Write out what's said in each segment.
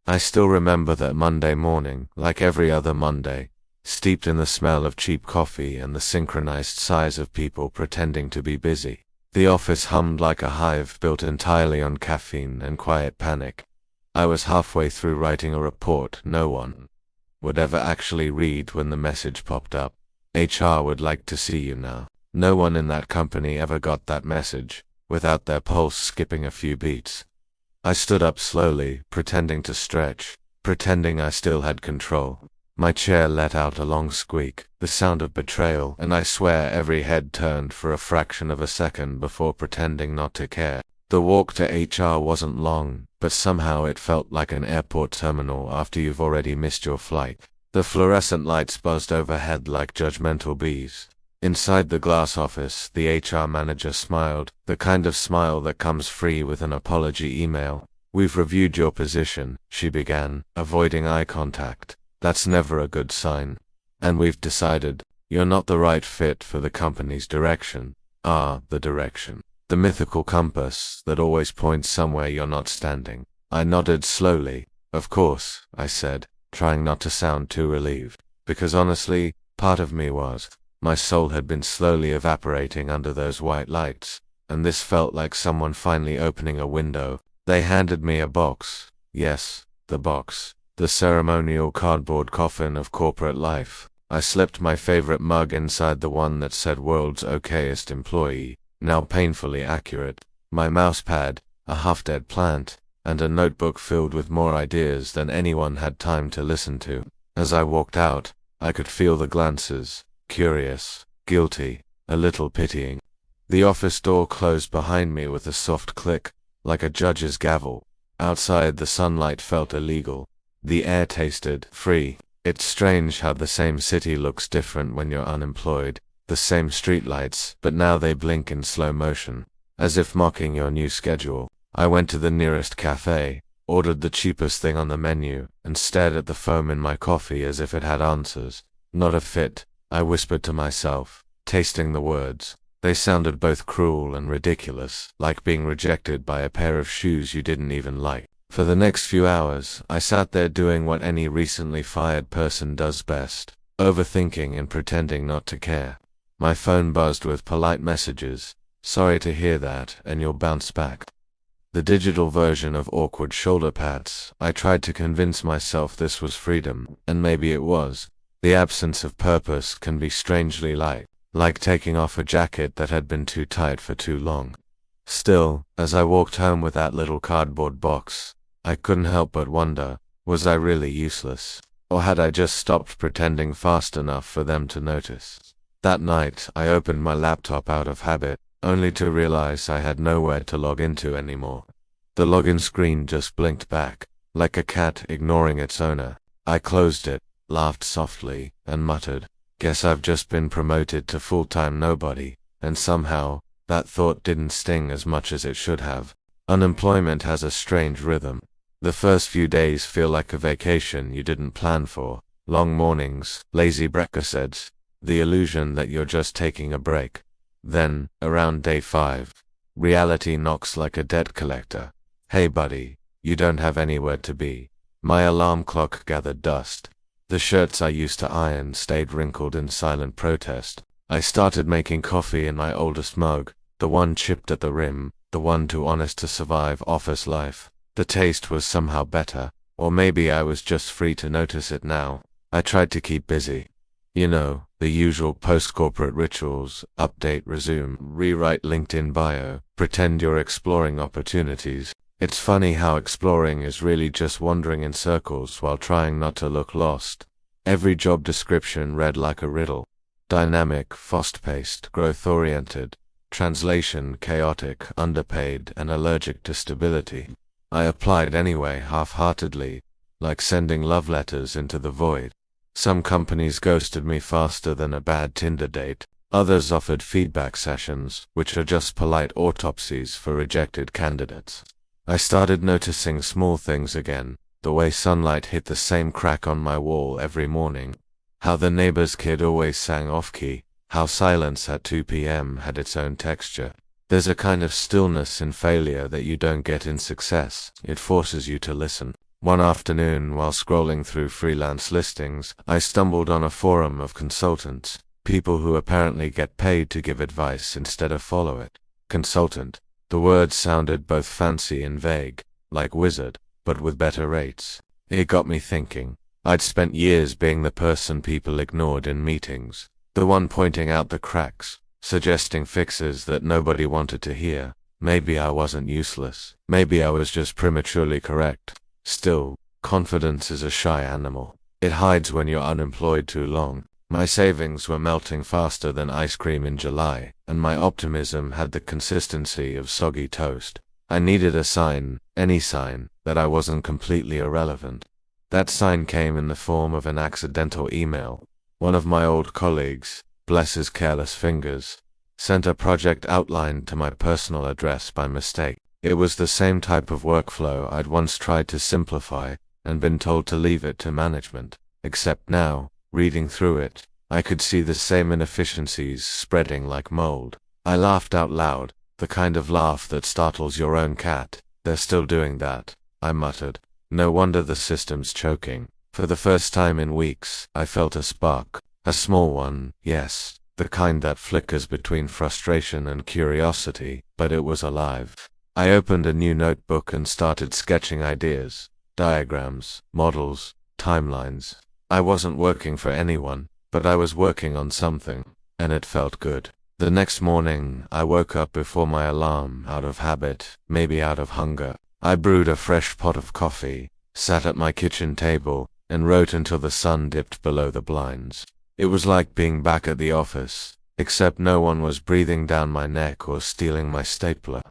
I still remember that Monday morning, like every other Monday, steeped in the smell of cheap coffee and the synchronized sighs of people pretending to be busy. The office hummed like a hive built entirely on caffeine and quiet panic. I was halfway through writing a report no one would ever actually read when the message popped up. HR would like to see you now. No one in that company ever got that message without their pulse skipping a few beats. I stood up slowly, pretending to stretch, pretending I still had control. My chair let out a long squeak, the sound of betrayal, and I swear every head turned for a fraction of a second before pretending not to care. The walk to HR wasn't long, but somehow it felt like an airport terminal after you've already missed your flight. The fluorescent lights buzzed overhead like judgmental bees. Inside the glass office, the HR manager smiled, the kind of smile that comes free with an apology email. "We've reviewed your position," she began, avoiding eye contact. "That's never a good sign. And we've decided you're not the right fit for the company's direction." The direction. The mythical compass that always points somewhere you're not standing. I nodded slowly. "Of course," I said, trying not to sound too relieved, because honestly, part of me was. My soul had been slowly evaporating under those white lights, and this felt like someone finally opening a window. They handed me a box. Yes, the box. The ceremonial cardboard coffin of corporate life. I slipped my favorite mug inside the one that said "World's Okayest Employee," now painfully accurate, my mousepad, a half-dead plant, and a notebook filled with more ideas than anyone had time to listen to. As I walked out, I could feel the glances. Curious, guilty, a little pitying. The office door closed behind me with a soft click, like a judge's gavel. Outside, the sunlight felt illegal. The air tasted free. It's strange how the same city looks different when you're unemployed. The same streetlights, but now they blink in slow motion, as if mocking your new schedule. I went to the nearest cafe, ordered the cheapest thing on the menu, and stared at the foam in my coffee as if it had answers. "Not a fit," I whispered to myself, tasting the words. They sounded both cruel and ridiculous, like being rejected by a pair of shoes you didn't even like. For the next few hours, I sat there doing what any recently fired person does best, overthinking and pretending not to care. My phone buzzed with polite messages. "Sorry to hear that, and you'll bounce back." The digital version of awkward shoulder pats. I tried to convince myself this was freedom, and maybe it was. The absence of purpose can be strangely light, like taking off a jacket that had been too tight for too long. Still, as I walked home with that little cardboard box, I couldn't help but wonder, was I really useless? Or had I just stopped pretending fast enough for them to notice? That night, I opened my laptop out of habit, only to realize I had nowhere to log into anymore. The login screen just blinked back, like a cat ignoring its owner. I closed it, laughed softly, and muttered, "Guess I've just been promoted to full-time nobody," and somehow, that thought didn't sting as much as it should have. Unemployment has a strange rhythm. The first few days feel like a vacation you didn't plan for. Long mornings, lazy breakfasts, the illusion that you're just taking a break. Then, around day 5, reality knocks like a debt collector. "Hey buddy, you don't have anywhere to be." My alarm clock gathered dust. The shirts I used to iron stayed wrinkled in silent protest. I started making coffee in my oldest mug, the one chipped at the rim, the one too honest to survive office life. The taste was somehow better, or maybe I was just free to notice it now. I tried to keep busy. You know, the usual post-corporate rituals: update resume, rewrite LinkedIn bio, pretend you're exploring opportunities. It's funny how exploring is really just wandering in circles while trying not to look lost. Every job description read like a riddle. Dynamic, fast-paced, growth-oriented. Translation: chaotic, underpaid, and allergic to stability. I applied anyway, half-heartedly, like sending love letters into the void. Some companies ghosted me faster than a bad Tinder date. Others offered feedback sessions, which are just polite autopsies for rejected candidates. I started noticing small things again, the way sunlight hit the same crack on my wall every morning, how the neighbor's kid always sang off-key, how silence at 2 p.m. had its own texture. There's a kind of stillness in failure that you don't get in success. It forces you to listen. One afternoon, while scrolling through freelance listings, I stumbled on a forum of consultants, people who apparently get paid to give advice instead of follow it. Consultant. The word sounded both fancy and vague, like wizard, but with better rates. It got me thinking. I'd spent years being the person people ignored in meetings, the one pointing out the cracks, suggesting fixes that nobody wanted to hear. Maybe I wasn't useless. Maybe I was just prematurely correct. Still, confidence is a shy animal. It hides when you're unemployed too long. My savings were melting faster than ice cream in July, and my optimism had the consistency of soggy toast. I needed a sign, any sign, that I wasn't completely irrelevant. That sign came in the form of an accidental email. One of my old colleagues, bless his careless fingers, sent a project outline to my personal address by mistake. It was the same type of workflow I'd once tried to simplify and been told to leave it to management. Except now, reading through it, I could see the same inefficiencies spreading like mold. I laughed out loud, the kind of laugh that startles your own cat. They're still doing that, I muttered. No wonder the system's choking. For the first time in weeks, I felt a spark. A small one, yes, the kind that flickers between frustration and curiosity, but it was alive. I opened a new notebook and started sketching ideas, diagrams, models, timelines. I wasn't working for anyone, but I was working on something, and it felt good. The next morning, I woke up before my alarm, out of habit, maybe out of hunger. I brewed a fresh pot of coffee, sat at my kitchen table, and wrote until the sun dipped below the blinds. It was like being back at the office, except no one was breathing down my neck or stealing my stapler.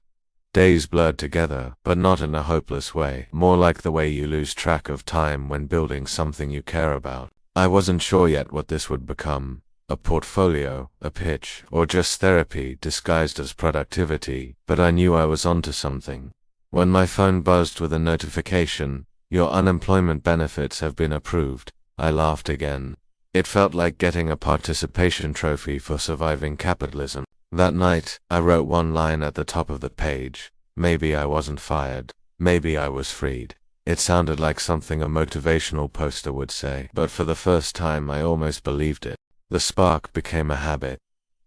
Days blurred together, but not in a hopeless way, more like the way you lose track of time when building something you care about. I wasn't sure yet what this would become, a portfolio, a pitch, or just therapy disguised as productivity, but I knew I was onto something. When my phone buzzed with a notification, "Your unemployment benefits have been approved," I laughed again. It felt like getting a participation trophy for surviving capitalism. That night, I wrote one line at the top of the page. Maybe I wasn't fired. Maybe I was freed. It sounded like something a motivational poster would say, but for the first time I almost believed it. The spark became a habit.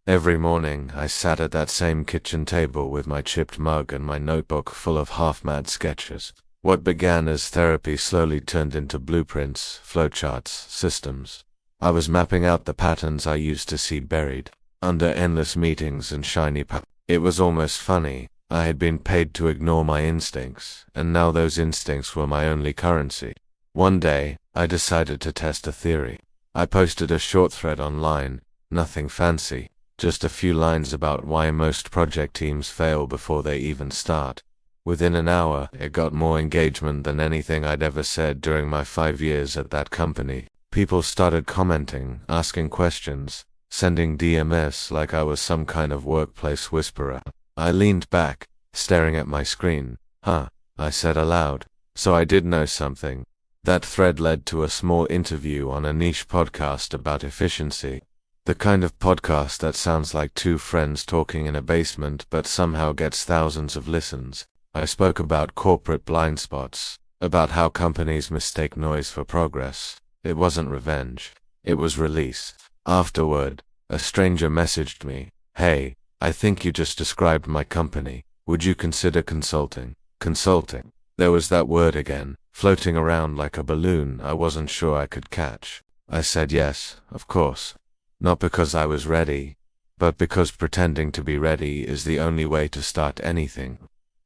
Every morning, I sat at that same kitchen table with my chipped mug and my notebook full of half-mad sketches. What began as therapy slowly turned into blueprints, flowcharts, systems. I was mapping out the patterns I used to see buried under endless meetings and shiny It was almost funny. I had been paid to ignore my instincts, and now those instincts were my only currency. One day, I decided to test a theory. I posted a short thread online, nothing fancy. Just a few lines about why most project teams fail before they even start. Within an hour, it got more engagement than anything I'd ever said during my 5 years at that company. People started commenting, asking questions, sending DMs like I was some kind of workplace whisperer. I leaned back, staring at my screen. I said aloud. So I did know something. That thread led to a small interview on a niche podcast about efficiency. The kind of podcast that sounds like two friends talking in a basement but somehow gets thousands of listens. I spoke about corporate blind spots, about how companies mistake noise for progress. It wasn't revenge. It was release. Afterward, a stranger messaged me. "Hey, I think you just described my company. Would you consider consulting?" Consulting. There was that word again, floating around like a balloon I wasn't sure I could catch. I said yes, of course. Not because I was ready, but because pretending to be ready is the only way to start anything.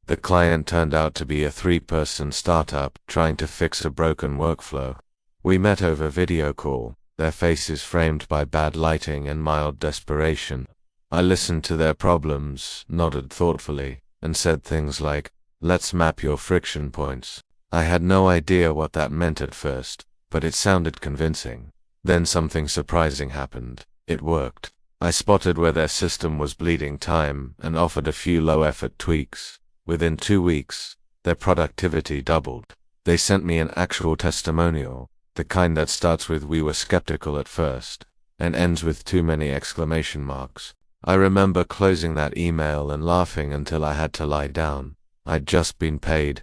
The client turned out to be a 3-person startup trying to fix a broken workflow. We met over video call, their faces framed by bad lighting and mild desperation. I listened to their problems, nodded thoughtfully, and said things like, "Let's map your friction points." I had no idea what that meant at first, but it sounded convincing. Then something surprising happened. It worked. I spotted where their system was bleeding time and offered a few low-effort tweaks. Within 2 weeks, their productivity doubled. They sent me an actual testimonial, the kind that starts with "We were skeptical at first," and ends with too many exclamation marks. I remember closing that email and laughing until I had to lie down. I'd just been paid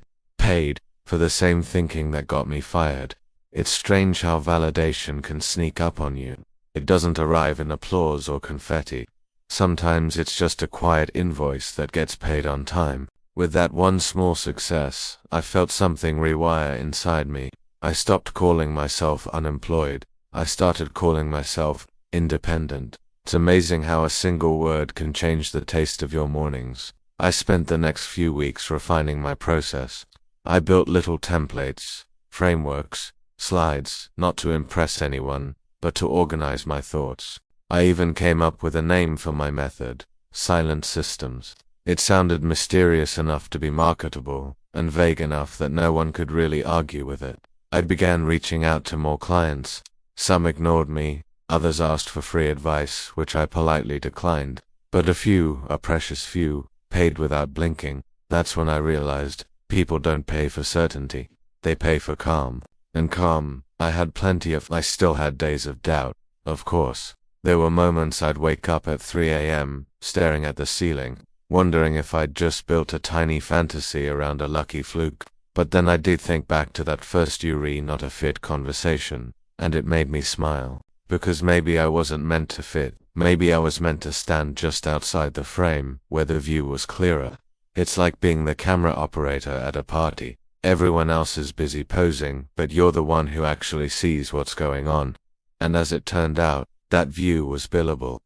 for the same thinking that got me fired. It's strange how validation can sneak up on you. It doesn't arrive in applause or confetti. Sometimes it's just a quiet invoice that gets paid on time. With that one small success, I felt something rewire inside me. I stopped calling myself unemployed. I started calling myself independent. It's amazing how a single word can change the taste of your mornings. I spent the next few weeks refining my process. I built little templates, frameworks, slides, not to impress anyone, but to organize my thoughts. I even came up with a name for my method, Silent Systems. It sounded mysterious enough to be marketable, and vague enough that no one could really argue with it. I began reaching out to more clients. Some ignored me, others asked for free advice, which I politely declined. But a few, a precious few, paid without blinking. That's when I realized, people don't pay for certainty. They pay for calm. And calm, I had plenty of. I still had days of doubt, of course. There were moments I'd wake up at 3 a.m., staring at the ceiling, wondering if I'd just built a tiny fantasy around a lucky fluke. But then I did think back to that first not a fit conversation, and it made me smile. Because maybe I wasn't meant to fit. Maybe I was meant to stand just outside the frame, where the view was clearer. It's like being the camera operator at a party. Everyone else is busy posing, but you're the one who actually sees what's going on. And as it turned out, that view was billable.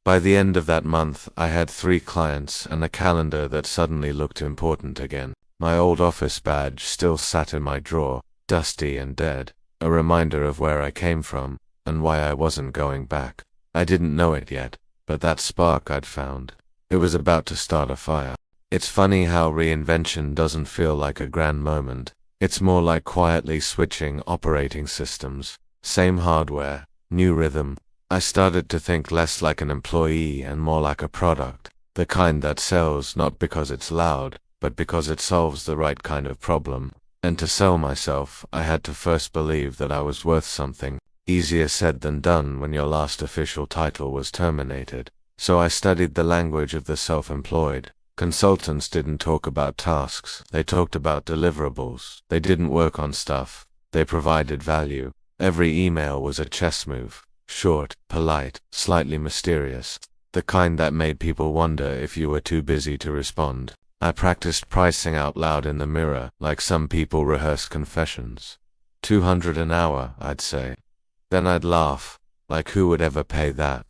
By the end of that month, I had 3 clients and a calendar that suddenly looked important again. My old office badge still sat in my drawer, dusty and dead, a reminder of where I came from, and why I wasn't going back. I didn't know it yet, but that spark I'd found, it was about to start a fire. It's funny how reinvention doesn't feel like a grand moment. It's more like quietly switching operating systems. Same hardware, new rhythm. I started to think less like an employee and more like a product. The kind that sells not because it's loud, but because it solves the right kind of problem. And to sell myself, I had to first believe that I was worth something. Easier said than done when your last official title was terminated. So I studied the language of the self-employed. Consultants didn't talk about tasks, they talked about deliverables. They didn't work on stuff, they provided value. Every email was a chess move. Short, polite, slightly mysterious. The kind that made people wonder if you were too busy to respond. I practiced pricing out loud in the mirror, like some people rehearse confessions. 200 an hour, I'd say. Then I'd laugh, like who would ever pay that?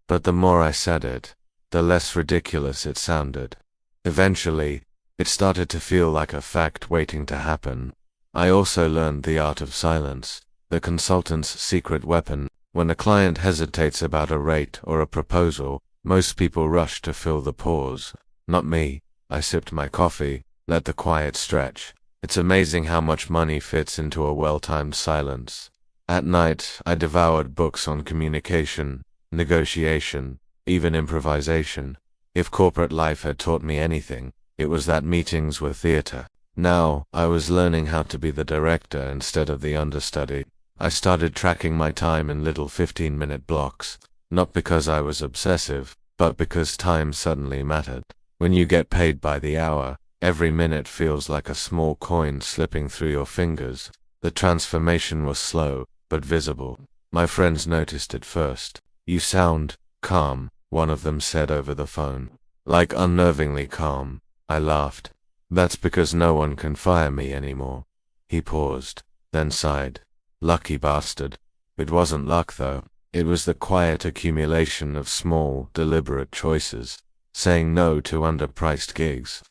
But the more I said it, the less ridiculous it sounded. Eventually, it started to feel like a fact waiting to happen. I also learned the art of silence, the consultant's secret weapon. When a client hesitates about a rate or a proposal, most people rush to fill the pause. Not me. I sipped my coffee, let the quiet stretch. It's amazing how much money fits into a well-timed silence. At night, I devoured books on communication, negotiation, even improvisation. If corporate life had taught me anything, it was that meetings were theater. Now, I was learning how to be the director instead of the understudy. I started tracking my time in little 15-minute blocks, not because I was obsessive, but because time suddenly mattered. When you get paid by the hour, every minute feels like a small coin slipping through your fingers. The transformation was slow, but visible. My friends noticed it first. "You sound calm," one of them said over the phone. "Like unnervingly calm." I laughed. "That's because no one can fire me anymore." He paused, then sighed. "Lucky bastard." It wasn't luck though. It was the quiet accumulation of small, deliberate choices. Saying no to underpriced gigs.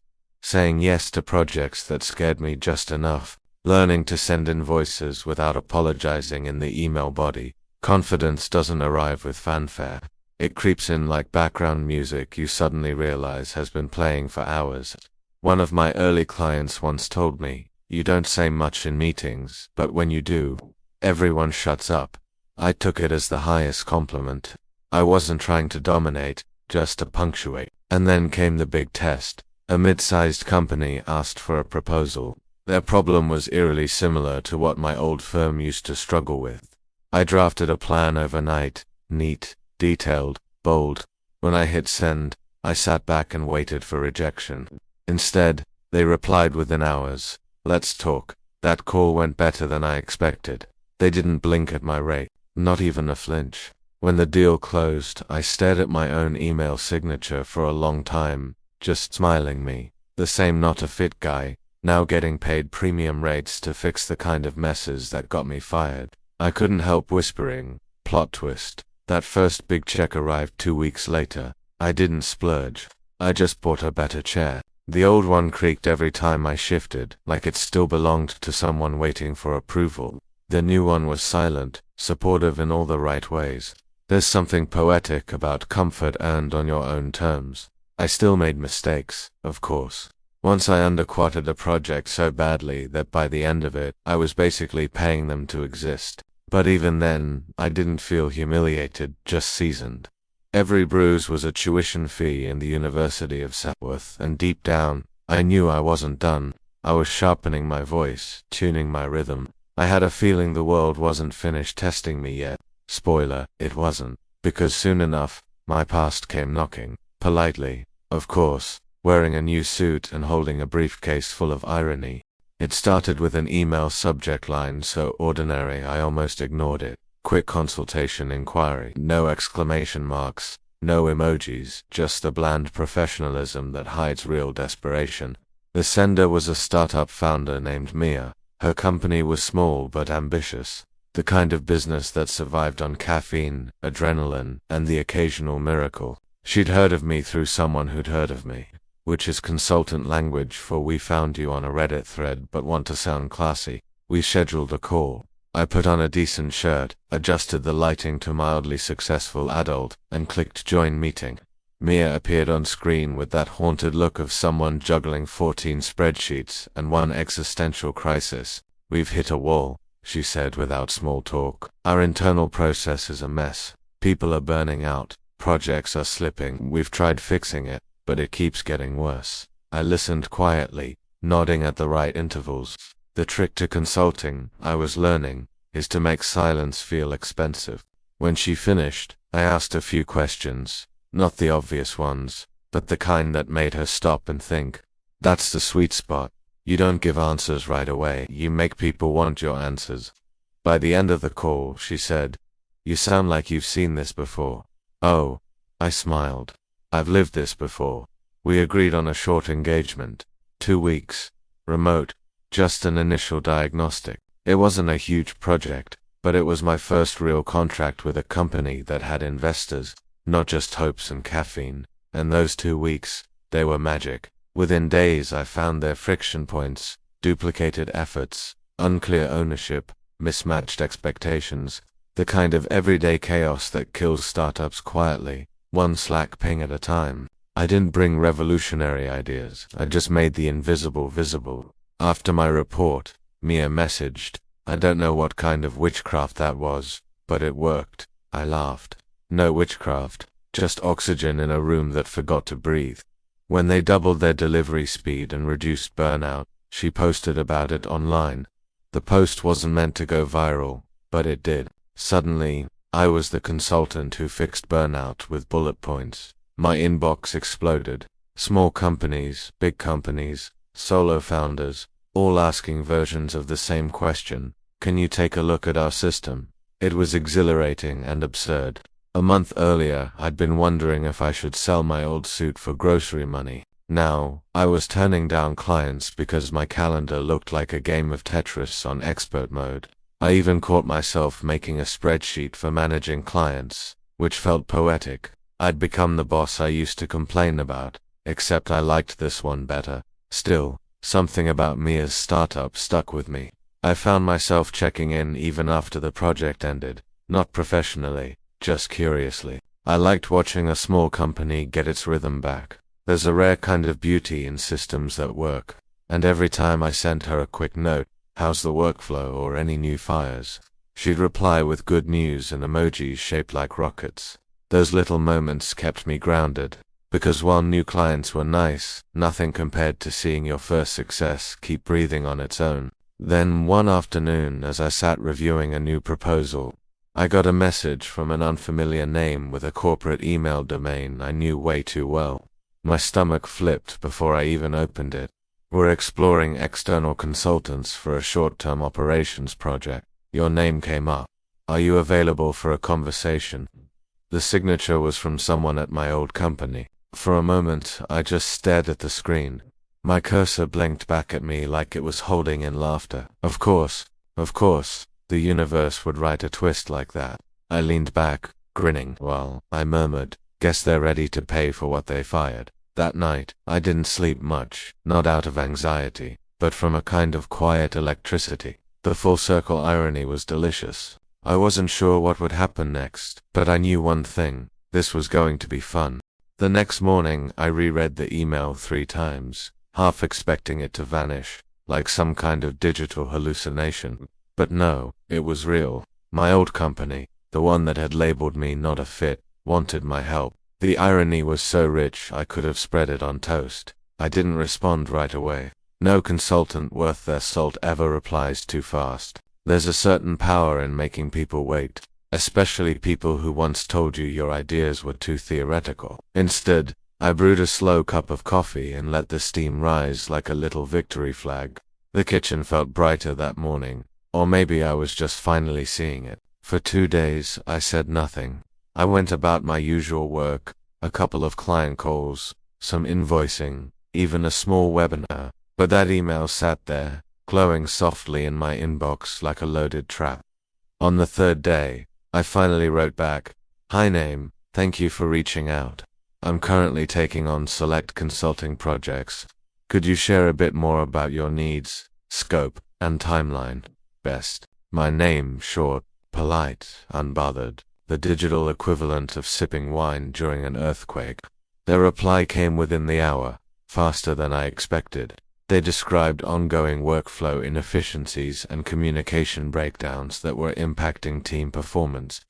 Saying yes to projects that scared me just enough. Learning to send invoices without apologizing in the email body. Confidence doesn't arrive with fanfare. It creeps in like background music you suddenly realize has been playing for hours. One of my early clients once told me, "You don't say much in meetings, but when you do, everyone shuts up." I took it as the highest compliment. I wasn't trying to dominate, just to punctuate. And then came the big test. A mid-sized company asked for a proposal. Their problem was eerily similar to what my old firm used to struggle with. I drafted a plan overnight, neat, detailed, bold. When I hit send, I sat back and waited for rejection. Instead, they replied within hours, "Let's talk." That call went better than I expected. They didn't blink at my rate, not even a flinch. When the deal closed, I stared at my own email signature for a long time, just smiling me, the same not a fit guy, now getting paid premium rates to fix the kind of messes that got me fired. I couldn't help whispering, plot twist. That first big check arrived 2 weeks later. I didn't splurge. I just bought a better chair. The old one creaked every time I shifted, like it still belonged to someone waiting for approval. The new one was silent, supportive in all the right ways. There's something poetic about comfort earned on your own terms. I still made mistakes, of course. Once I underquoted a project so badly that by the end of it, I was basically paying them to exist. But even then, I didn't feel humiliated, just seasoned. Every bruise was a tuition fee in the University of Southworth, and deep down, I knew I wasn't done. I was sharpening my voice, tuning my rhythm. I had a feeling the world wasn't finished testing me yet. Spoiler, it wasn't, because soon enough, my past came knocking, politely, of course, wearing a new suit and holding a briefcase full of irony. It started with an email subject line so ordinary I almost ignored it. Quick consultation inquiry. No exclamation marks, no emojis, just the bland professionalism that hides real desperation. The sender was a startup founder named Mia. Her company was small but ambitious. The kind of business that survived on caffeine, adrenaline, and the occasional miracle. She'd heard of me through someone who'd heard of me, which is consultant language for we found you on a Reddit thread but want to sound classy. We scheduled a call. I put on a decent shirt, adjusted the lighting to mildly successful adult, and clicked join meeting. Mia appeared on screen with that haunted look of someone juggling 14 spreadsheets and one existential crisis. We've hit a wall, she said without small talk. Our internal process is a mess. People are burning out. Projects are slipping. We've tried fixing it, but it keeps getting worse. I listened quietly, nodding at the right intervals. The trick to consulting, I was learning, is to make silence feel expensive. When she finished, I asked a few questions, not the obvious ones, but the kind that made her stop and think. That's the sweet spot. You don't give answers right away, you make people want your answers. By the end of the call, she said, "You sound like you've seen this before." Oh, I smiled. I've lived this before. We agreed on a short engagement. 2 weeks. Remote. Just an initial diagnostic. It wasn't a huge project, but it was my first real contract with a company that had investors, not just hopes and caffeine. And those 2 weeks, they were magic. Within days I found their friction points, duplicated efforts, unclear ownership, mismatched expectations, the kind of everyday chaos that kills startups quietly, one Slack ping at a time. I didn't bring revolutionary ideas, I just made the invisible visible. After my report, Mia messaged, "I don't know what kind of witchcraft that was, but it worked." I laughed. No witchcraft, just oxygen in a room that forgot to breathe. When they doubled their delivery speed and reduced burnout, she posted about it online. The post wasn't meant to go viral, but it did. Suddenly, I was the consultant who fixed burnout with bullet points. My inbox exploded. Small companies, big companies, solo founders, all asking versions of the same question. Can you take a look at our system? It was exhilarating and absurd. A month earlier, I'd been wondering if I should sell my old suit for grocery money. Now, I was turning down clients because my calendar looked like a game of Tetris on expert mode. I even caught myself making a spreadsheet for managing clients, which felt poetic. I'd become the boss I used to complain about, except I liked this one better. Still, something about Mia's startup stuck with me. I found myself checking in even after the project ended, not professionally, just curiously. I liked watching a small company get its rhythm back. There's a rare kind of beauty in systems that work. And every time I sent her a quick note, "How's the workflow?" or any new fires, she'd reply with good news and emojis shaped like rockets. Those little moments kept me grounded, because while new clients were nice, nothing compared to seeing your first success keep breathing on its own. Then one afternoon, as I sat reviewing a new proposal, I got a message from an unfamiliar name with a corporate email domain I knew way too well. My stomach flipped before I even opened it. We're exploring external consultants for a short-term operations project. Your name came up. Are you available for a conversation? The signature was from someone at my old company. For a moment, I just stared at the screen. My cursor blinked back at me like it was holding in laughter. Of course, the universe would write a twist like that. I leaned back, grinning. Well, I murmured, guess they're ready to pay for what they fired. That night, I didn't sleep much, not out of anxiety, but from a kind of quiet electricity. The full circle irony was delicious. I wasn't sure what would happen next, but I knew one thing: this was going to be fun. The next morning, I reread the email 3 times, half expecting it to vanish, like some kind of digital hallucination. But no, it was real. My old company, the one that had labeled me not a fit, wanted my help. The irony was so rich I could have spread it on toast. I didn't respond right away. No consultant worth their salt ever replies too fast. There's a certain power in making people wait, especially people who once told you your ideas were too theoretical. Instead, I brewed a slow cup of coffee and let the steam rise like a little victory flag. The kitchen felt brighter that morning, or maybe I was just finally seeing it. For 2 days, I said nothing. I went about my usual work, a couple of client calls, some invoicing, even a small webinar, but that email sat there, glowing softly in my inbox like a loaded trap. On the 3rd day, I finally wrote back, "Hi name, thank you for reaching out. I'm currently taking on select consulting projects. Could you share a bit more about your needs, scope, and timeline? Best." My name, short, polite, unbothered, the digital equivalent of sipping wine during an earthquake. Their reply came within the hour, faster than I expected. They described ongoing workflow inefficiencies and communication breakdowns that were impacting team performance.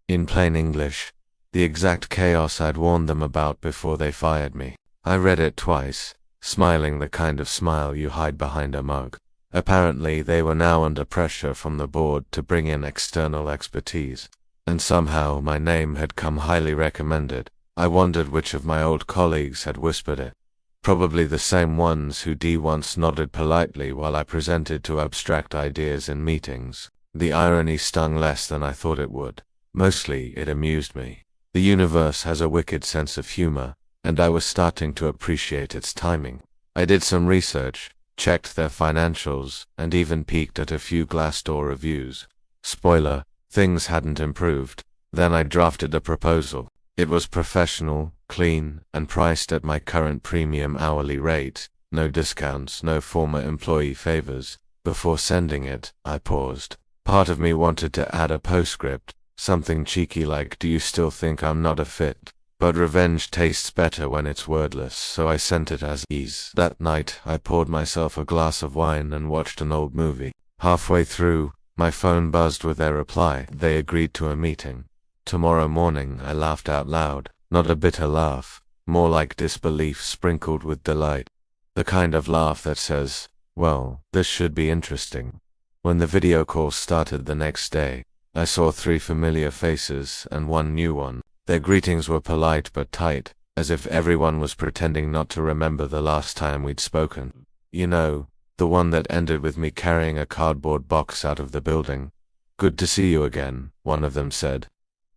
In plain English, the exact chaos I'd warned them about before they fired me. I read it twice, smiling the kind of smile you hide behind a mug. Apparently, they were now under pressure from the board to bring in external expertise. And somehow my name had come highly recommended. I wondered which of my old colleagues had whispered it. Probably the same ones who once nodded politely while I presented to abstract ideas in meetings. The irony stung less than I thought it would. Mostly, it amused me. The universe has a wicked sense of humor, and I was starting to appreciate its timing. I did some research, checked their financials, and even peeked at a few Glassdoor reviews. Spoiler: things hadn't improved. Then I drafted a proposal. It was professional, clean, and priced at my current premium hourly rate. No discounts, no former employee favors. Before sending it, I paused. Part of me wanted to add a postscript, something cheeky like, "Do you still think I'm not a fit?" But revenge tastes better when it's wordless, so I sent it as is. That night, I poured myself a glass of wine and watched an old movie. Halfway through, my phone buzzed with their reply. They agreed to a meeting. Tomorrow morning, I laughed out loud. Not a bitter laugh, more like disbelief sprinkled with delight. The kind of laugh that says, "Well, this should be interesting." When the video call started the next day, I saw 3 familiar faces and 1 new one. Their greetings were polite but tight, as if everyone was pretending not to remember the last time we'd spoken. You know, the one that ended with me carrying a cardboard box out of the building. "Good to see you again," one of them said.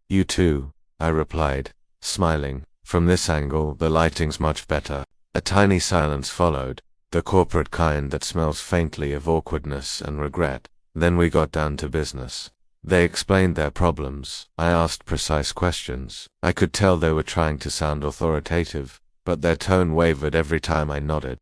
"You too," I replied, smiling. From this angle, the lighting's much better. A tiny silence followed, the corporate kind that smells faintly of awkwardness and regret. Then we got down to business. They explained their problems. I asked precise questions. I could tell they were trying to sound authoritative, but their tone wavered every time I nodded.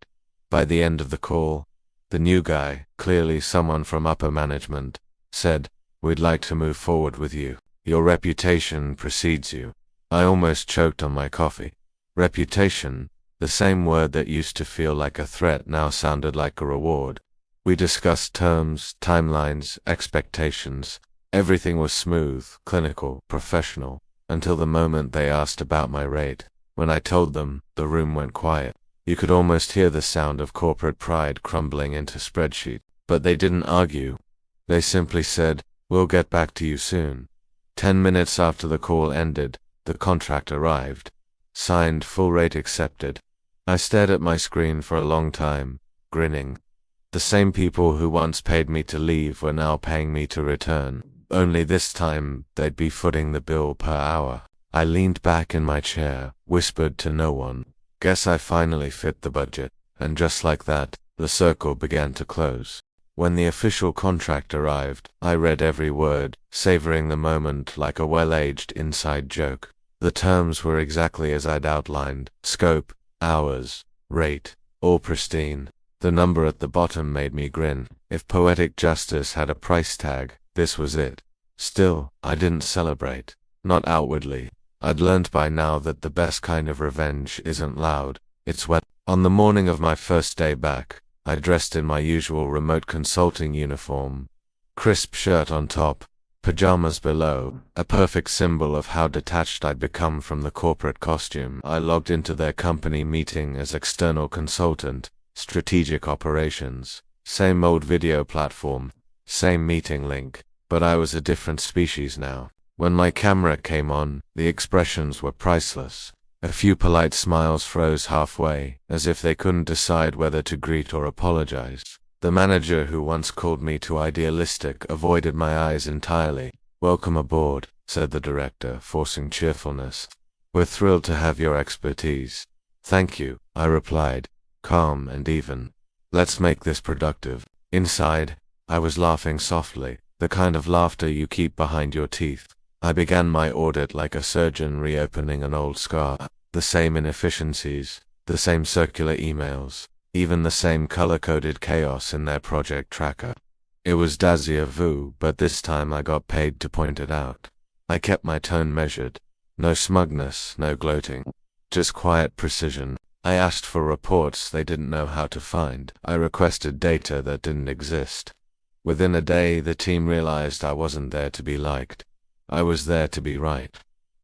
By the end of the call, the new guy, clearly someone from upper management, said, "We'd like to move forward with you. Your reputation precedes you." I almost choked on my coffee. Reputation, the same word that used to feel like a threat now sounded like a reward. We discussed terms, timelines, expectations. Everything was smooth, clinical, professional, until the moment they asked about my rate. When I told them, the room went quiet. You could almost hear the sound of corporate pride crumbling into spreadsheet. But they didn't argue. They simply said, "We'll get back to you soon." 10 minutes after the call ended, the contract arrived. Signed, full rate accepted. I stared at my screen for a long time, grinning. The same people who once paid me to leave were now paying me to return. Only this time, they'd be footing the bill per hour. I leaned back in my chair, whispered to no one. Guess I finally fit the budget. And just like that, the circle began to close. When the official contract arrived, I read every word, savoring the moment like a well-aged inside joke. The terms were exactly as I'd outlined: scope, hours, rate, all pristine. The number at the bottom made me grin. If poetic justice had a price tag, this was it. Still, I didn't celebrate. Not outwardly. I'd learned by now that the best kind of revenge isn't loud, it's wet. On the morning of my first day back, I dressed in my usual remote consulting uniform. Crisp shirt on top, pajamas below, a perfect symbol of how detached I'd become from the corporate costume. I logged into their company meeting as external consultant, strategic operations. Same old video platform, same meeting link, but I was a different species now. When my camera came on, the expressions were priceless. A few polite smiles froze halfway, as if they couldn't decide whether to greet or apologize. The manager who once called me too idealistic avoided my eyes entirely. "Welcome aboard," said the director, forcing cheerfulness. "We're thrilled to have your expertise." "Thank you," I replied, calm and even. "Let's make this productive." Inside, I was laughing softly, the kind of laughter you keep behind your teeth. I began my audit like a surgeon reopening an old scar. The same inefficiencies, the same circular emails, even the same color-coded chaos in their project tracker. It was déjà vu, but this time I got paid to point it out. I kept my tone measured. No smugness, no gloating. Just quiet precision. I asked for reports they didn't know how to find. I requested data that didn't exist. Within a day, the team realized I wasn't there to be liked. I was there to be right.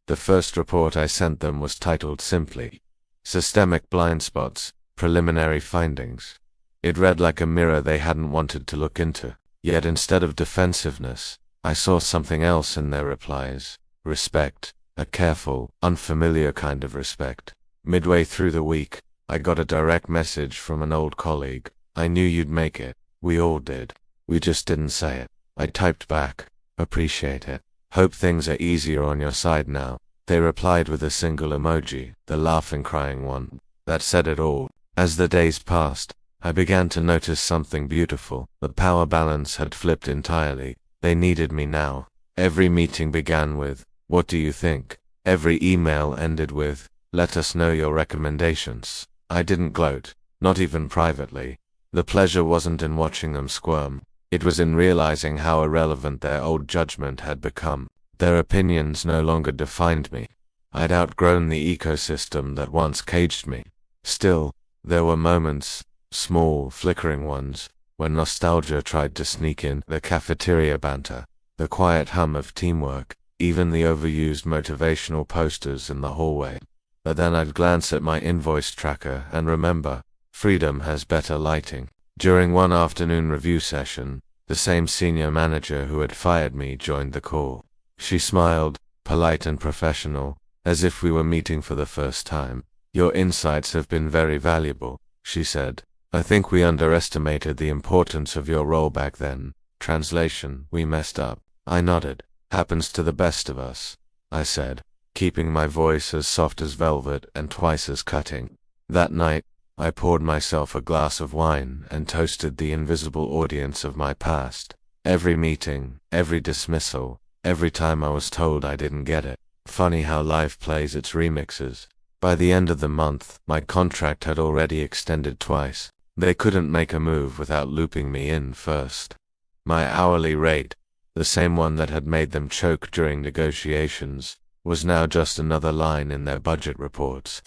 The first report I sent them was titled simply, "Systemic Blind Spots, Preliminary Findings." It read like a mirror they hadn't wanted to look into. Yet instead of defensiveness, I saw something else in their replies. Respect. A careful, unfamiliar kind of respect. Midway through the week, I got a direct message from an old colleague. "I knew you'd make it. We all did. We just didn't say it." I typed back, "Appreciate it. Hope things are easier on your side now." They replied with a single emoji, the laughing crying one. That said it all. As the days passed, I began to notice something beautiful. The power balance had flipped entirely. They needed me now. Every meeting began with, "What do you think?" Every email ended with, "Let us know your recommendations." I didn't gloat, not even privately. The pleasure wasn't in watching them squirm. It was in realizing how irrelevant their old judgment had become. Their opinions no longer defined me. I'd outgrown the ecosystem that once caged me. Still, there were moments, small, flickering ones, when nostalgia tried to sneak in. The cafeteria banter, the quiet hum of teamwork, even the overused motivational posters in the hallway. But then I'd glance at my invoice tracker and remember, freedom has better lighting. During one afternoon review session, the same senior manager who had fired me joined the call. She smiled, polite and professional, as if we were meeting for the first time. "Your insights have been very valuable," she said. "I think we underestimated the importance of your role back then." Translation: "We messed up." I nodded. "Happens to the best of us," I said, keeping my voice as soft as velvet and twice as cutting. That night, I poured myself a glass of wine and toasted the invisible audience of my past. Every meeting, every dismissal, every time I was told I didn't get it. Funny how life plays its remixes. By the end of the month, my contract had already extended twice. They couldn't make a move without looping me in first. My hourly rate, the same one that had made them choke during negotiations, was now just another line in their budget reports.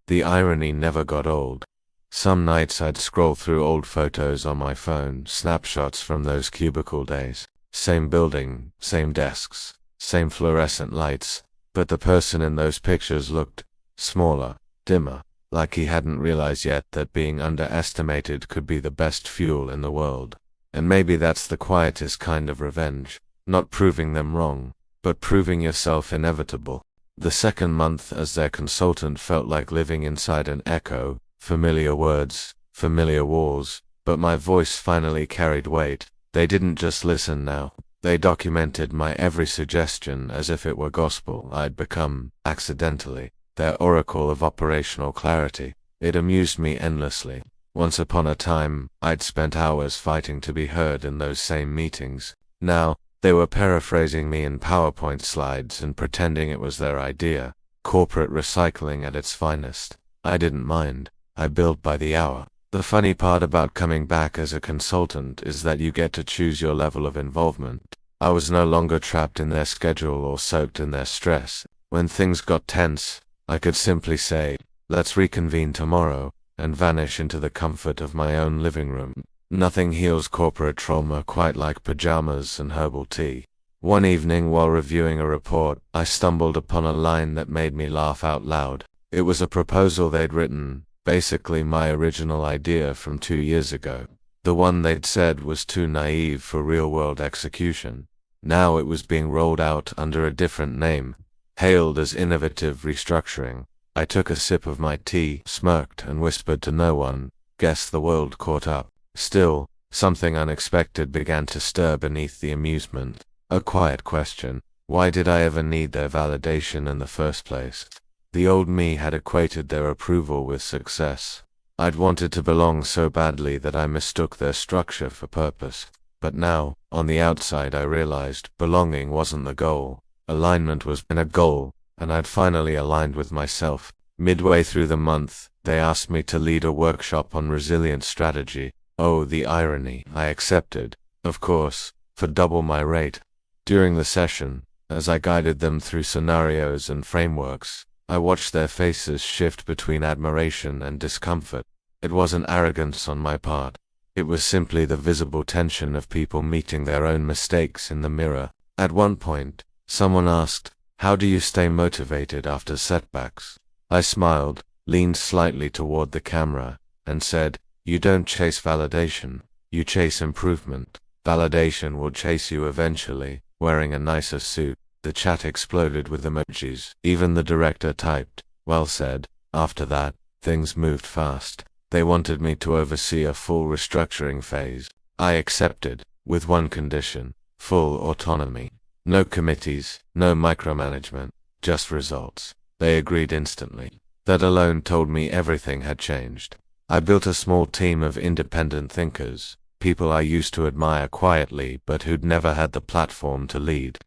The irony never got old. Some nights I'd scroll through old photos on my phone, snapshots from those cubicle days. Same building, same desks, same fluorescent lights, but the person in those pictures looked smaller, dimmer, like he hadn't realized yet that being underestimated could be the best fuel in the world. And maybe that's the quietest kind of revenge, not proving them wrong, but proving yourself inevitable. The second month as their consultant felt like living inside an echo, familiar words, familiar walls, but my voice finally carried weight. They didn't just listen now. They documented my every suggestion as if it were gospel. I'd become, accidentally, their oracle of operational clarity. It amused me endlessly. Once upon a time, I'd spent hours fighting to be heard in those same meetings. Now, they were paraphrasing me in PowerPoint slides and pretending it was their idea. Corporate recycling at its finest. I didn't mind. I billed by the hour. The funny part about coming back as a consultant is that you get to choose your level of involvement. I was no longer trapped in their schedule or soaked in their stress. When things got tense, I could simply say, "Let's reconvene tomorrow," and vanish into the comfort of my own living room. Nothing heals corporate trauma quite like pajamas and herbal tea. One evening while reviewing a report, I stumbled upon a line that made me laugh out loud. It was a proposal they'd written, basically my original idea from 2 years ago. The one they'd said was too naive for real-world execution. Now it was being rolled out under a different name, hailed as innovative restructuring. I took a sip of my tea, smirked, and whispered to no one. Guess the world caught up. Still, something unexpected began to stir beneath the amusement. A quiet question. Why did I ever need their validation in the first place? The old me had equated their approval with success. I'd wanted to belong so badly that I mistook their structure for purpose. But now, on the outside, I realized belonging wasn't the goal. Alignment was a goal, and I'd finally aligned with myself. Midway through the month, they asked me to lead a workshop on resilience strategy. Oh, the irony. I accepted, of course, for double my rate. During the session, as I guided them through scenarios and frameworks, I watched their faces shift between admiration and discomfort. It wasn't arrogance on my part. It was simply the visible tension of people meeting their own mistakes in the mirror. At one point, someone asked, "How do you stay motivated after setbacks?" I smiled, leaned slightly toward the camera, and said, "You don't chase validation, you chase improvement. Validation will chase you eventually." Wearing a nicer suit, the chat exploded with emojis. Even the director typed, "Well said." After that, things moved fast. They wanted me to oversee a full restructuring phase. I accepted, with one condition: full autonomy. No committees, no micromanagement, just results. They agreed instantly. That alone told me everything had changed. I built a small team of independent thinkers, people I used to admire quietly but who'd never had the platform to lead.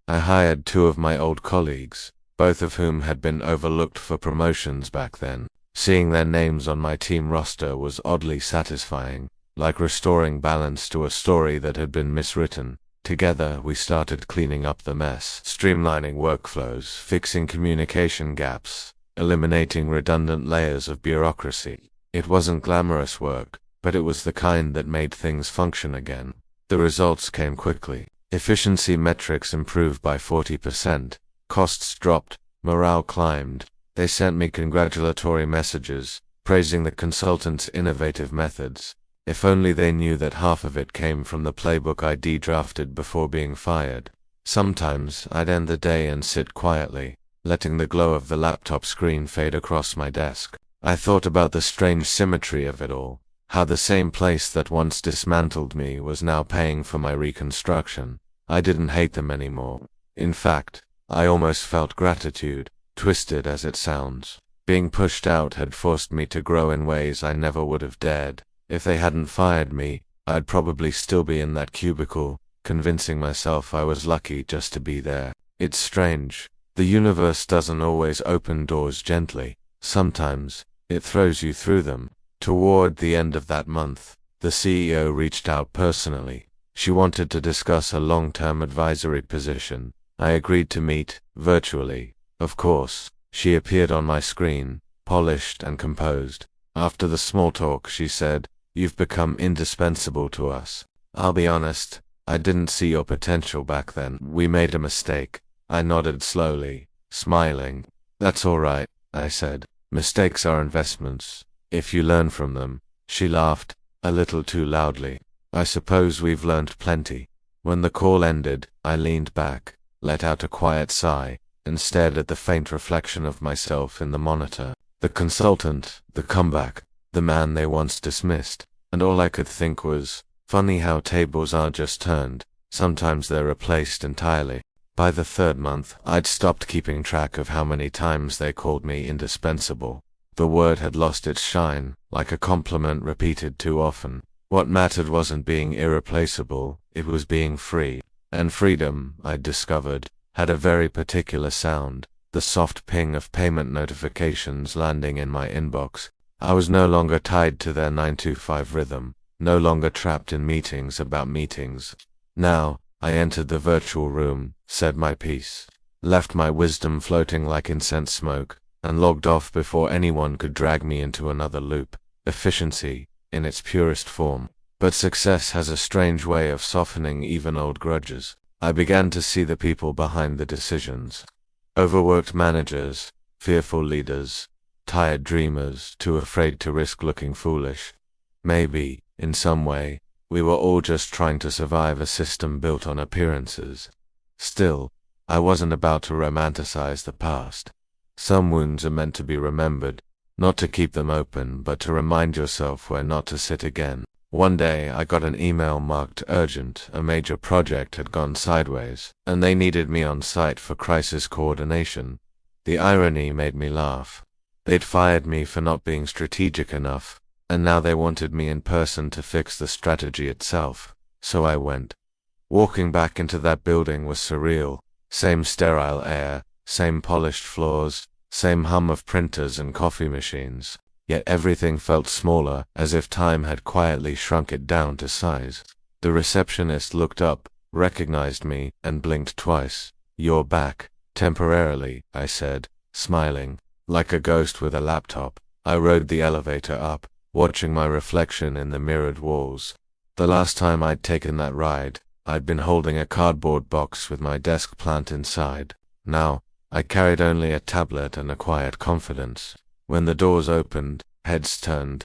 I hired 2 of my old colleagues, both of whom had been overlooked for promotions back then. Seeing their names on my team roster was oddly satisfying, like restoring balance to a story that had been miswritten. Together, we started cleaning up the mess, streamlining workflows, fixing communication gaps, eliminating redundant layers of bureaucracy. It wasn't glamorous work, but it was the kind that made things function again. The results came quickly. Efficiency metrics improved by 40%, costs dropped, morale climbed. They sent me congratulatory messages, praising the consultant's innovative methods. If only they knew that half of it came from the playbook I'd drafted before being fired. Sometimes I'd end the day and sit quietly, letting the glow of the laptop screen fade across my desk. I thought about the strange symmetry of it all, how the same place that once dismantled me was now paying for my reconstruction. I didn't hate them anymore. In fact, I almost felt gratitude, twisted as it sounds. Being pushed out had forced me to grow in ways I never would have dared. If they hadn't fired me, I'd probably still be in that cubicle, convincing myself I was lucky just to be there. It's strange. The universe doesn't always open doors gently. Sometimes, it throws you through them. Toward the end of that month, the CEO reached out personally. She wanted to discuss a long-term advisory position. I agreed to meet, virtually. Of course, she appeared on my screen, polished and composed. After the small talk, she said, "You've become indispensable to us." I'll be honest, I didn't see your potential back then. We made a mistake. I nodded slowly, smiling. "That's all right," I said. "Mistakes are investments, if you learn from them." She laughed, a little too loudly. "I suppose we've learned plenty." When the call ended, I leaned back, let out a quiet sigh, and stared at the faint reflection of myself in the monitor. The consultant, the comeback, the man they once dismissed. And all I could think was, funny how tables aren't just turned, sometimes they're replaced entirely. By the third month, I'd stopped keeping track of how many times they called me indispensable. The word had lost its shine, like a compliment repeated too often. What mattered wasn't being irreplaceable, it was being free. And freedom, I'd discovered, had a very particular sound, the soft ping of payment notifications landing in my inbox. I was no longer tied to their 9-to-5 rhythm, no longer trapped in meetings about meetings. Now, I entered the virtual room, said my piece, left my wisdom floating like incense smoke, and logged off before anyone could drag me into another loop. Efficiency, in its purest form. But success has a strange way of softening even old grudges. I began to see the people behind the decisions. Overworked managers, fearful leaders, tired dreamers, too afraid to risk looking foolish. Maybe, in some way, we were all just trying to survive a system built on appearances. Still, I wasn't about to romanticize the past. Some wounds are meant to be remembered, not to keep them open, but to remind yourself where not to sit again. One day, I got an email marked urgent. A major project had gone sideways, and they needed me on site for crisis coordination. The irony made me laugh. They'd fired me for not being strategic enough, and now they wanted me in person to fix the strategy itself. So I went. Walking back into that building was surreal. Same sterile air, same polished floors, same hum of printers and coffee machines. Yet everything felt smaller, as if time had quietly shrunk it down to size. The receptionist looked up, recognized me, and blinked twice. "You're back, temporarily," I said, smiling. Like a ghost with a laptop, I rode the elevator up, watching my reflection in the mirrored walls. The last time I'd taken that ride, I'd been holding a cardboard box with my desk plant inside. Now, I carried only a tablet and a quiet confidence. When the doors opened, heads turned.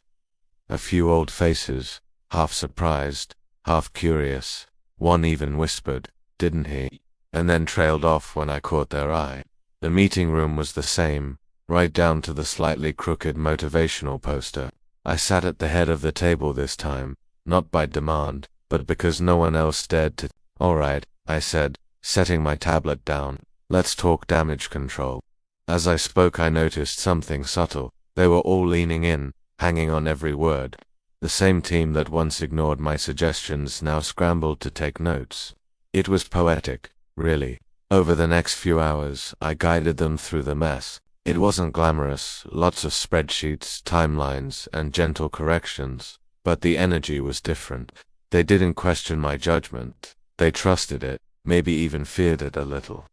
A few old faces, half surprised, half curious. One even whispered, "Didn't he?" and then trailed off when I caught their eye. The meeting room was the same, right down to the slightly crooked motivational poster. I sat at the head of the table this time, not by demand, but because no one else dared to. "All right," I said, setting my tablet down. "Let's talk damage control." As I spoke, I noticed something subtle. They were all leaning in, hanging on every word. The same team that once ignored my suggestions now scrambled to take notes. It was poetic, really. Over the next few hours, I guided them through the mess. It wasn't glamorous, lots of spreadsheets, timelines, and gentle corrections. But the energy was different. They didn't question my judgment. They trusted it, maybe even feared it a little.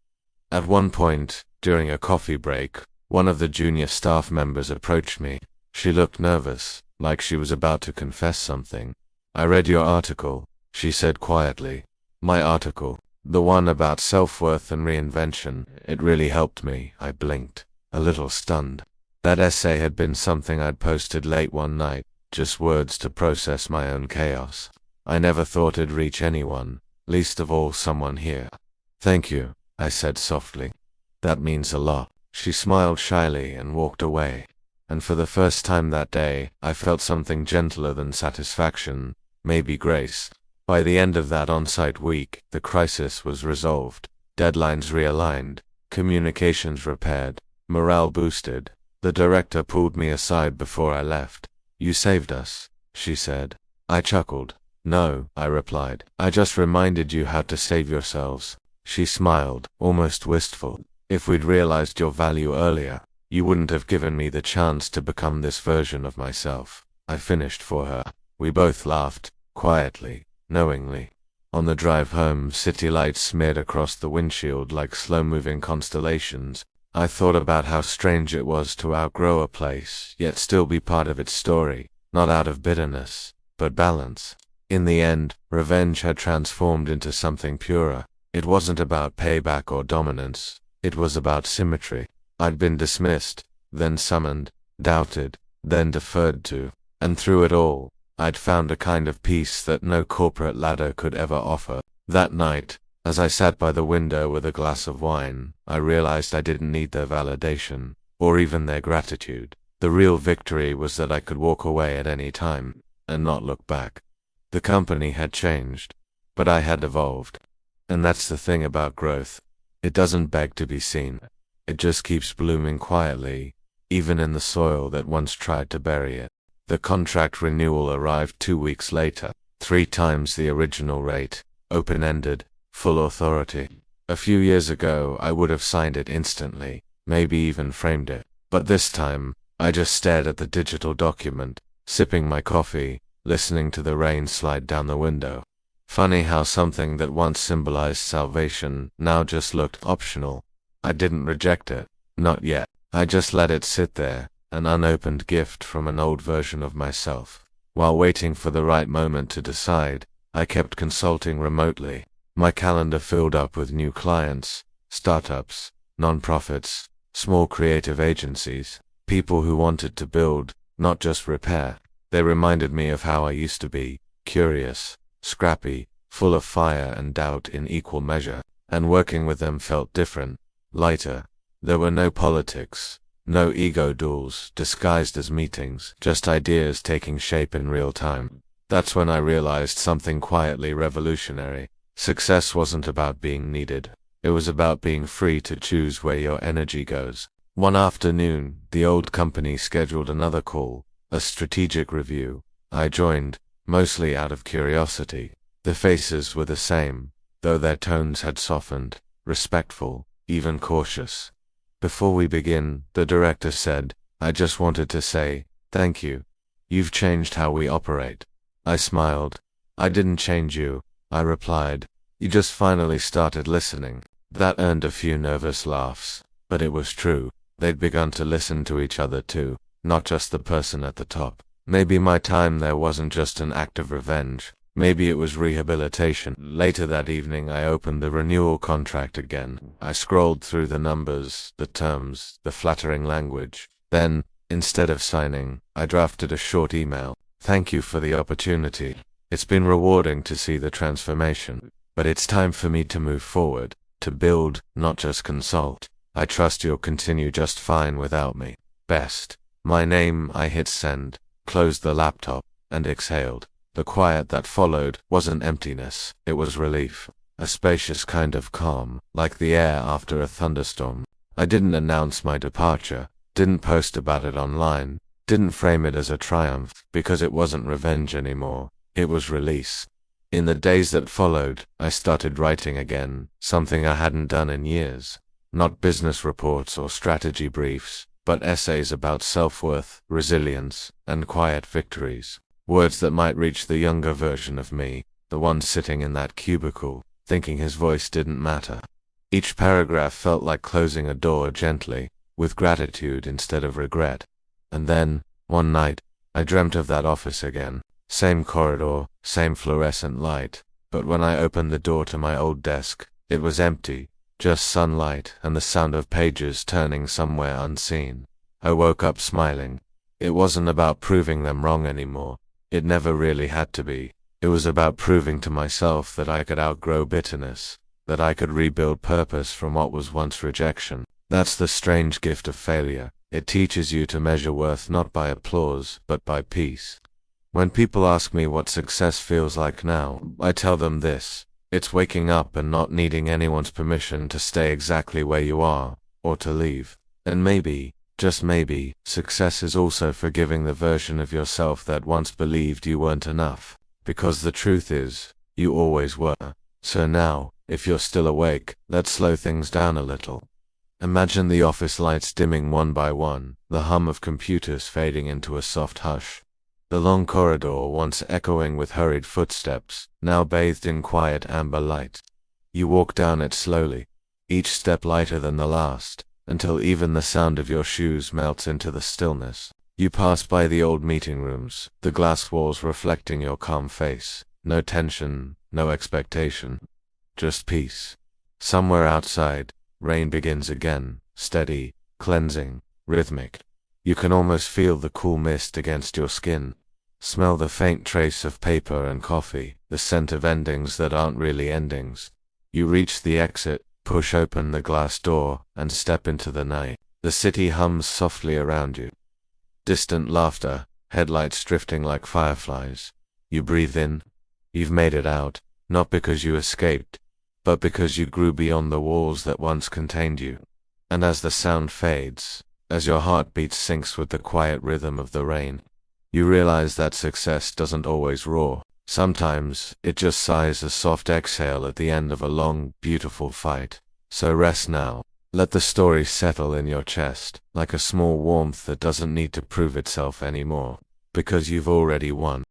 At one point, during a coffee break, one of the junior staff members approached me. She looked nervous, like she was about to confess something. "I read your article," she said quietly. "My article, the one about self-worth and reinvention. It really helped me." I blinked, a little stunned. That essay had been something I'd posted late one night, just words to process my own chaos. I never thought it'd reach anyone, least of all someone here. "Thank you," I said softly. "That means a lot." She smiled shyly and walked away. And for the first time that day, I felt something gentler than satisfaction, maybe grace. By the end of that on-site week, the crisis was resolved, deadlines realigned, communications repaired, morale boosted. The director pulled me aside before I left. "You saved us," she said. I chuckled. "No," I replied. "I just reminded you how to save yourselves." She smiled, almost wistful. "If we'd realized your value earlier, you wouldn't have given me the chance to become this version of myself." I finished for her. We both laughed, quietly, knowingly. On the drive home, city lights smeared across the windshield like slow-moving constellations. I thought about how strange it was to outgrow a place, yet still be part of its story, not out of bitterness, but balance. In the end, revenge had transformed into something purer. It wasn't about payback or dominance. It was about symmetry. I'd been dismissed, then summoned, doubted, then deferred to. And through it all, I'd found a kind of peace that no corporate ladder could ever offer. That night, as I sat by the window with a glass of wine, I realized I didn't need their validation, or even their gratitude. The real victory was that I could walk away at any time. and not look back. The company had changed, but I had evolved. And that's the thing about growth. It doesn't beg to be seen. It just keeps blooming quietly, even in the soil that once tried to bury it. The contract renewal arrived 2 weeks later, 3 times the original rate, open-ended, full authority. A few years ago, I would have signed it instantly, maybe even framed it. But this time, I just stared at the digital document, sipping my coffee, listening to the rain slide down the window. Funny how something that once symbolized salvation now just looked optional. I didn't reject it. Not yet. I just let it sit there, an unopened gift from an old version of myself. While waiting for the right moment to decide, I kept consulting remotely. My calendar filled up with new clients, startups, nonprofits, small creative agencies, people who wanted to build, not just repair. They reminded me of how I used to be, curious, scrappy, full of fire and doubt in equal measure, and working with them felt different, lighter. There were no politics, no ego duels disguised as meetings, just ideas taking shape in real time. That's when I realized something quietly revolutionary. Success wasn't about being needed. It was about being free to choose where your energy goes. One afternoon, the old company scheduled another call, a strategic review. I joined, mostly out of curiosity. The faces were the same, though their tones had softened, respectful, even cautious. Before we begin, the director said, I just wanted to say, thank you. You've changed how we operate. I smiled. I didn't change you, I replied. You just finally started listening. That earned a few nervous laughs, but it was true. They'd begun to listen to each other too, not just the person at the top. Maybe my time there wasn't just an act of revenge. Maybe it was rehabilitation. Later that evening I opened the renewal contract again. I scrolled through the numbers, the terms, the flattering language. Then, instead of signing, I drafted a short email. Thank you for the opportunity. It's been rewarding to see the transformation. But it's time for me to move forward, to build, not just consult. I trust you'll continue just fine without me. Best. My name. I hit send, closed the laptop, and exhaled. The quiet that followed wasn't emptiness, it was relief. A spacious kind of calm, like the air after a thunderstorm. I didn't announce my departure, didn't post about it online, didn't frame it as a triumph, because it wasn't revenge anymore. It was release. In the days that followed, I started writing again, something I hadn't done in years. Not business reports or strategy briefs, but essays about self-worth, resilience, and quiet victories. Words that might reach the younger version of me, the one sitting in that cubicle, thinking his voice didn't matter. Each paragraph felt like closing a door gently, with gratitude instead of regret. And then, one night, I dreamt of that office again. Same corridor, same fluorescent light, but when I opened the door to my old desk, it was empty, just sunlight and the sound of pages turning somewhere unseen. I woke up smiling. It wasn't about proving them wrong anymore. It never really had to be. It was about proving to myself that I could outgrow bitterness, that I could rebuild purpose from what was once rejection. That's the strange gift of failure. It teaches you to measure worth not by applause, but by peace. When people ask me what success feels like now, I tell them this. It's waking up and not needing anyone's permission to stay exactly where you are, or to leave. And maybe, just maybe, success is also forgiving the version of yourself that once believed you weren't enough. Because the truth is, you always were. So now, if you're still awake, let's slow things down a little. Imagine the office lights dimming one by one, the hum of computers fading into a soft hush. The long corridor, once echoing with hurried footsteps, now bathed in quiet amber light. You walk down it slowly, each step lighter than the last, until even the sound of your shoes melts into the stillness. You pass by the old meeting rooms, the glass walls reflecting your calm face. No tension, no expectation. Just peace. Somewhere outside, rain begins again, steady, cleansing, rhythmic. You can almost feel the cool mist against your skin. Smell the faint trace of paper and coffee, the scent of endings that aren't really endings. You reach the exit, push open the glass door, and step into the night. The city hums softly around you. Distant laughter, headlights drifting like fireflies. You breathe in. You've made it out, not because you escaped, but because you grew beyond the walls that once contained you. And as the sound fades, as your heartbeat syncs with the quiet rhythm of the rain, you realize that success doesn't always roar. Sometimes, it just sighs a soft exhale at the end of a long, beautiful fight. So rest now. Let the story settle in your chest, like a small warmth that doesn't need to prove itself anymore, because you've already won.